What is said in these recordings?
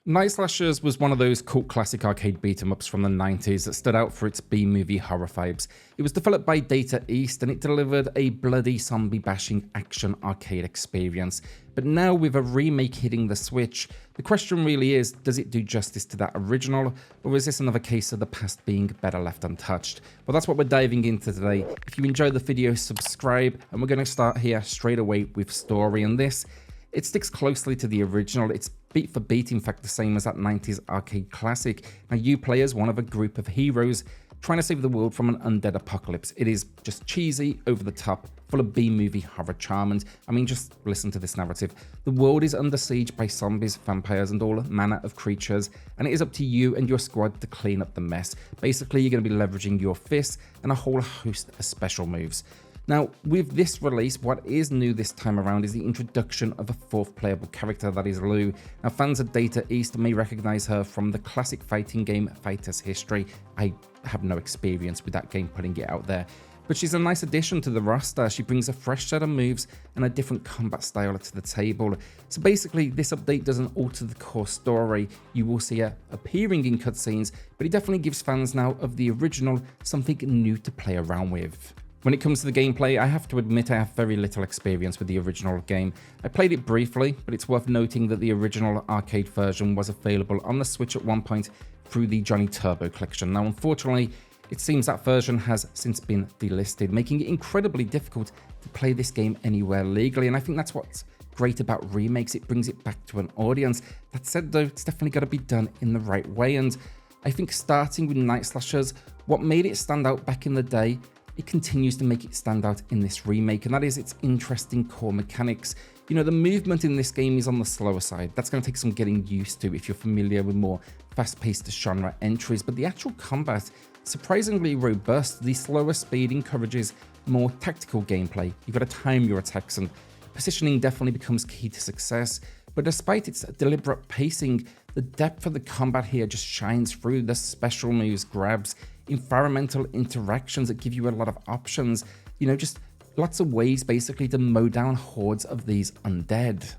Night Slashers was one of those cult classic arcade beat-em-ups from the 90s that stood out for its B-movie horror vibes. It was developed by Data East and it delivered a bloody zombie-bashing action arcade experience. But now with a remake hitting the Switch, the question really is, does it do justice to that original, or is this another case of the past being better left untouched? Well, that's what we're diving into today. If you enjoyed the video, subscribe, and we're going to start here straight away with story. And this, it sticks closely to the original. It's beat for beat, in fact, the same as that 90s arcade classic. Now, you play as one of a group of heroes trying to save the world from an undead apocalypse. It is just cheesy, over the top, full of B-movie horror charm, and I mean, just listen to this narrative. The world is under siege by zombies, vampires, and all manner of creatures, and it is up to you and your squad to clean up the mess. Basically, you're going to be leveraging your fists and a whole host of special moves. Now, with this release, what is new this time around is the introduction of a fourth playable character, that is Lou. Now, fans of Data East may recognize her from the classic fighting game Fighter's History. I have no experience with that game, putting it out there. But she's a nice addition to the roster. She brings a fresh set of moves and a different combat style to the table. So basically, this update doesn't alter the core story. You will see her appearing in cutscenes, but it definitely gives fans now of the original something new to play around with. When it comes to the gameplay, I have to admit I have very little experience with the original game. I played it briefly, but it's worth noting that the original arcade version was available on the Switch at one point through the Johnny Turbo collection. Now, unfortunately, it seems that version has since been delisted, making it incredibly difficult to play this game anywhere legally, and I think that's what's great about remakes. It brings it back to an audience. That said, though, it's definitely got to be done in the right way, and I think starting with Night Slashers, what made it stand out back in the day, it continues to make it stand out in this remake, and that is its interesting core mechanics. You know, the movement in this game is on the slower side. That's going to take some getting used to if you're familiar with more fast-paced genre entries, but the actual combat, surprisingly robust. The slower speed encourages more tactical gameplay. You've got to time your attacks, and positioning definitely becomes key to success. But despite its deliberate pacing, the depth of the combat here just shines through. The special moves, grabs, environmental interactions that give you a lot of options. You know, just lots of ways basically to mow down hordes of these undead.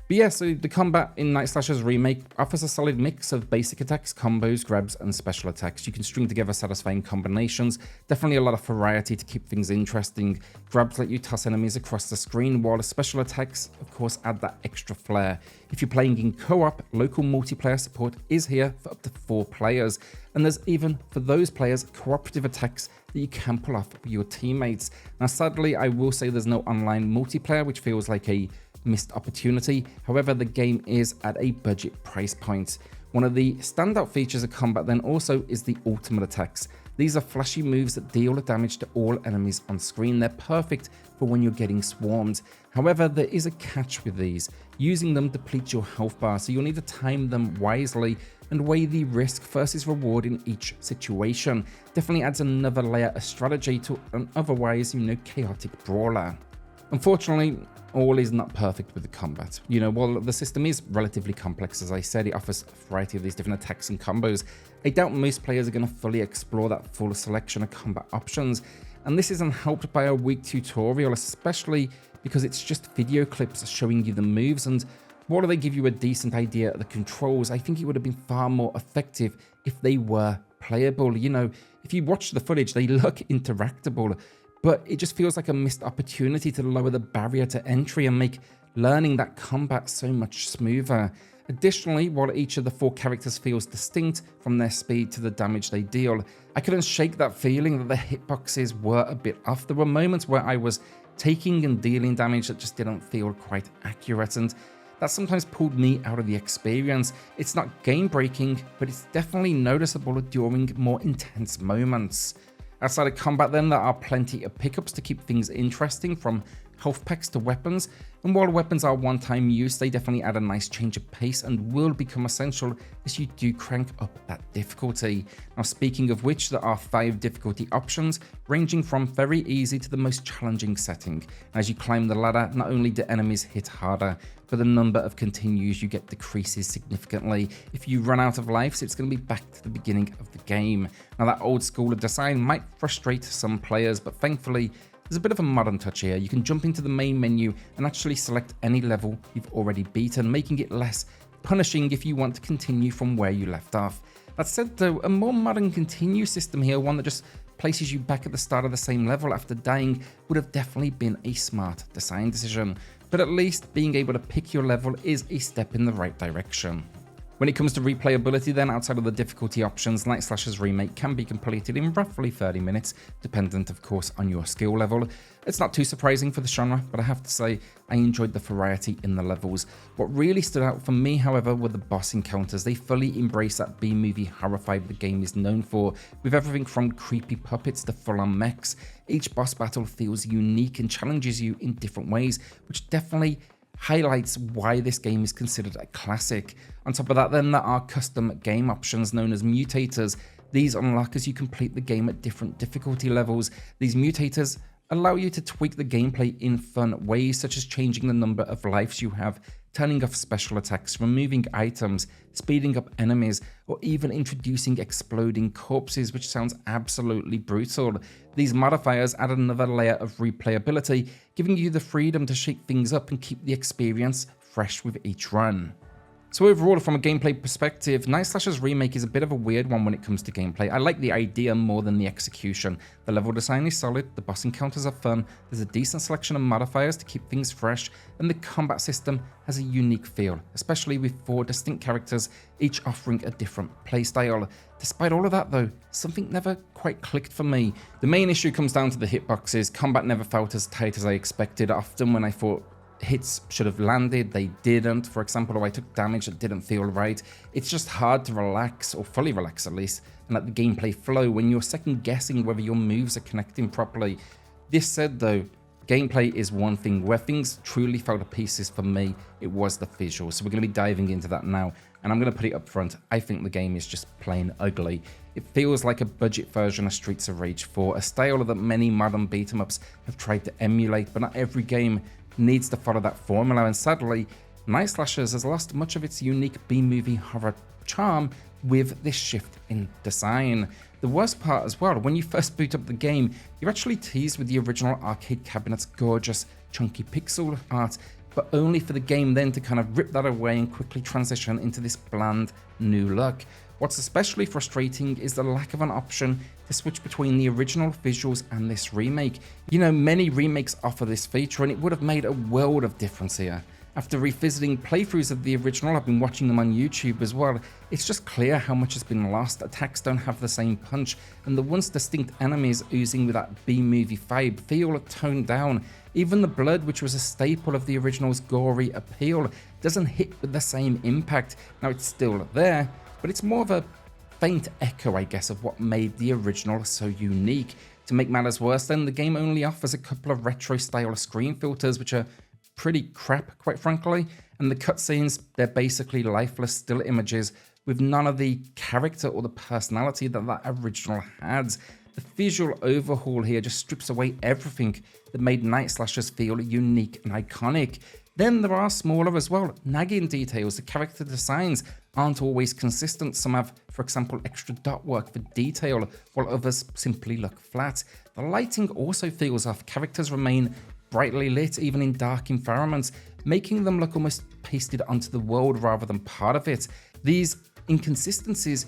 But yeah, so the combat in Night Slashers Remake offers a solid mix of basic attacks, combos, grabs, and special attacks. You can string together satisfying combinations. Definitely a lot of variety to keep things interesting. Grabs let you toss enemies across the screen, while the special attacks, of course, add that extra flair. If you're playing in co-op, local multiplayer support is here for up to 4 players. And there's even, for those players, cooperative attacks that you can pull off with your teammates. Now, sadly, I will say there's no online multiplayer, which feels like a missed opportunity. However, the game is at a budget price point. One of the standout features of combat then also is the ultimate attacks. These are flashy moves that deal damage to all enemies on screen. They're perfect for when you're getting swarmed. However, there is a catch with these. Using them depletes your health bar, so you'll need to time them wisely and weigh the risk versus reward in each situation. Definitely adds another layer of strategy to an otherwise, chaotic brawler. Unfortunately, all is not perfect with the combat. You know, while the system is relatively complex, as I said, it offers a variety of these different attacks and combos. I doubt most players are going to fully explore that full selection of combat options, and this isn't helped by a weak tutorial, especially because it's just video clips showing you the moves, and while they give you a decent idea of the controls, I think it would have been far more effective if they were playable. You know, if you watch the footage, they look interactable, but it just feels like a missed opportunity to lower the barrier to entry and make learning that combat so much smoother. Additionally, while each of the 4 characters feels distinct from their speed to the damage they deal, I couldn't shake that feeling that the hitboxes were a bit off. There were moments where I was taking and dealing damage that just didn't feel quite accurate, and that sometimes pulled me out of the experience. It's not game-breaking, but it's definitely noticeable during more intense moments. Outside of combat then, there are plenty of pickups to keep things interesting, from health packs to weapons, and while weapons are one-time use, they definitely add a nice change of pace and will become essential as you do crank up that difficulty. Now, speaking of which, there are 5 difficulty options, ranging from very easy to the most challenging setting. As you climb the ladder, not only do enemies hit harder, but the number of continues you get decreases significantly. If you run out of lives, it's going to be back to the beginning of the game. Now, that old school of design might frustrate some players, but thankfully, there's a bit of a modern touch here. You can jump into the main menu and actually select any level you've already beaten, making it less punishing if you want to continue from where you left off. That said though, a more modern continue system here, one that just places you back at the start of the same level after dying, would have definitely been a smart design decision. But at least being able to pick your level is a step in the right direction. When it comes to replayability then, outside of the difficulty options, Night Slashers Remake can be completed in roughly 30 minutes, dependent of course on your skill level. It's not too surprising for the genre, but I have to say I enjoyed the variety in the levels. What really stood out for me, however, were the boss encounters. They fully embrace that B-movie horror vibe the game is known for, with everything from creepy puppets to full-on mechs. Each boss battle feels unique and challenges you in different ways, which definitely highlights why this game is considered a classic. On top of that then, there are custom game options known as mutators. These unlock as you complete the game at different difficulty levels. These mutators allow you to tweak the gameplay in fun ways, such as changing the number of lives you have, turning off special attacks, removing items, speeding up enemies, or even introducing exploding corpses, which sounds absolutely brutal. These modifiers add another layer of replayability, giving you the freedom to shake things up and keep the experience fresh with each run. So overall, from a gameplay perspective, Night Slashers Remake is a bit of a weird one when it comes to gameplay. I like the idea more than the execution. The level design is solid, the boss encounters are fun, there's a decent selection of modifiers to keep things fresh, and the combat system has a unique feel, especially with 4 distinct characters, each offering a different playstyle. Despite all of that though, something never quite clicked for me. The main issue comes down to the hitboxes. Combat never felt as tight as I expected. Often when I thought hits should have landed, they didn't. For example, if I took damage that didn't feel right, it's just hard to relax, or fully relax at least, and let the gameplay flow when you're second guessing whether your moves are connecting properly. This said though, gameplay is one thing. Where things truly fell to pieces for me, it was the visuals. So we're going to be diving into that now, and I'm going to put it up front. I think the game is just plain ugly. It feels like a budget version of Streets of Rage 4, a style that many modern beat-em-ups have tried to emulate, but not every game needs to follow that formula, and sadly, Night Slashers has lost much of its unique B-movie horror charm with this shift in design. The worst part as well, when you first boot up the game, you're actually teased with the original arcade cabinet's gorgeous, chunky pixel art, but only for the game then to kind of rip that away and quickly transition into this bland new look. What's especially frustrating is the lack of an option to switch between the original visuals and this remake. You know, many remakes offer this feature and it would have made a world of difference here. After revisiting playthroughs of the original, I've been watching them on YouTube as well, it's just clear how much has been lost. Attacks don't have the same punch, and the once distinct enemies oozing with that B-movie vibe feel toned down. Even the blood, which was a staple of the original's gory appeal, doesn't hit with the same impact. Now it's still there, but it's more of a faint echo, I guess, of what made the original so unique. To make matters worse then, the game only offers a couple of retro-style screen filters, which are pretty crap, quite frankly, and the cutscenes, they're basically lifeless still images with none of the character or the personality that that original had. The visual overhaul here just strips away everything that made Night Slashers feel unique and iconic. Then there are smaller as well, nagging details. The character designs aren't always consistent. Some have, for example, extra dot work for detail, while others simply look flat. The lighting also feels off. Characters remain brightly lit, even in dark environments, making them look almost pasted onto the world rather than part of it. These inconsistencies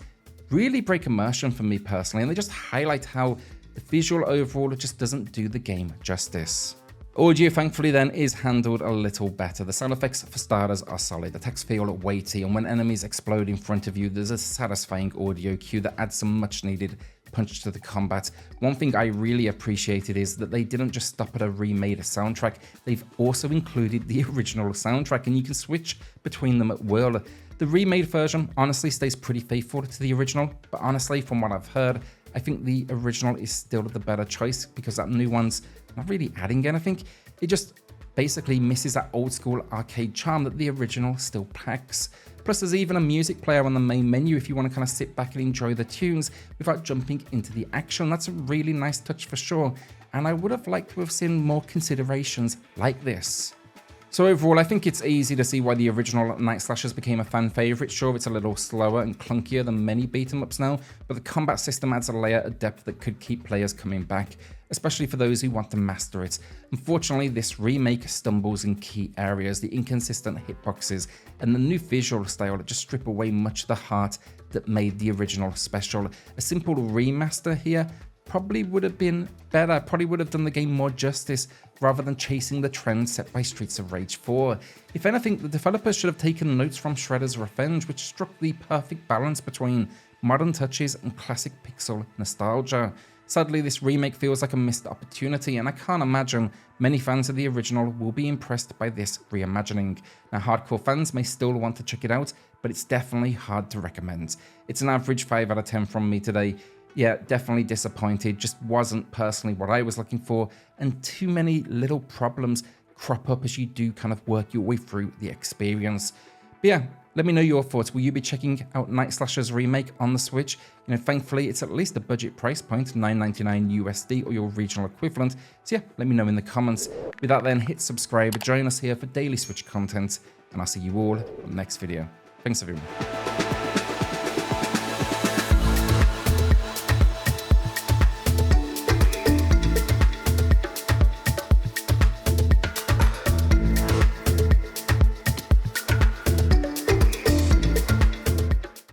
really break immersion for me personally, and they just highlight how the visual overall just doesn't do the game justice. Audio, thankfully, then, is handled a little better. The sound effects, for starters, are solid. The attacks feel weighty, and when enemies explode in front of you, there's a satisfying audio cue that adds some much-needed punch to the combat. One thing I really appreciated is that they didn't just stop at a remade soundtrack, they've also included the original soundtrack, and you can switch between them at will. The remade version honestly stays pretty faithful to the original, but honestly, from what I've heard, I think the original is still the better choice because that new one's not really adding anything. It just basically misses that old school arcade charm that the original still packs. Plus, there's even a music player on the main menu if you want to kind of sit back and enjoy the tunes without jumping into the action. That's a really nice touch for sure, and I would have liked to have seen more considerations like this. So overall, I think it's easy to see why the original Night Slashers became a fan favourite. Sure, it's a little slower and clunkier than many beat-em-ups now, but the combat system adds a layer of depth that could keep players coming back, especially for those who want to master it. Unfortunately, this remake stumbles in key areas, the inconsistent hitboxes, and the new visual style that just strip away much of the heart that made the original special. A simple remaster here probably would have been better, probably would have done the game more justice rather than chasing the trend set by Streets of Rage 4. If anything, the developers should have taken notes from Shredder's Revenge, which struck the perfect balance between modern touches and classic pixel nostalgia. Sadly, this remake feels like a missed opportunity, and I can't imagine many fans of the original will be impressed by this reimagining. Now, hardcore fans may still want to check it out, but it's definitely hard to recommend. It's an average 5 out of 10 from me today. Yeah, definitely disappointed, just wasn't personally what I was looking for, and too many little problems crop up as you do kind of work your way through the experience. But yeah, let me know your thoughts. Will you be checking out Night Slashers Remake on the Switch? Thankfully, it's at least a budget price point, $9.99 USD or your regional equivalent. So yeah, let me know in the comments. With that then, hit subscribe, join us here for daily Switch content, and I'll see you all in the next video. Thanks everyone.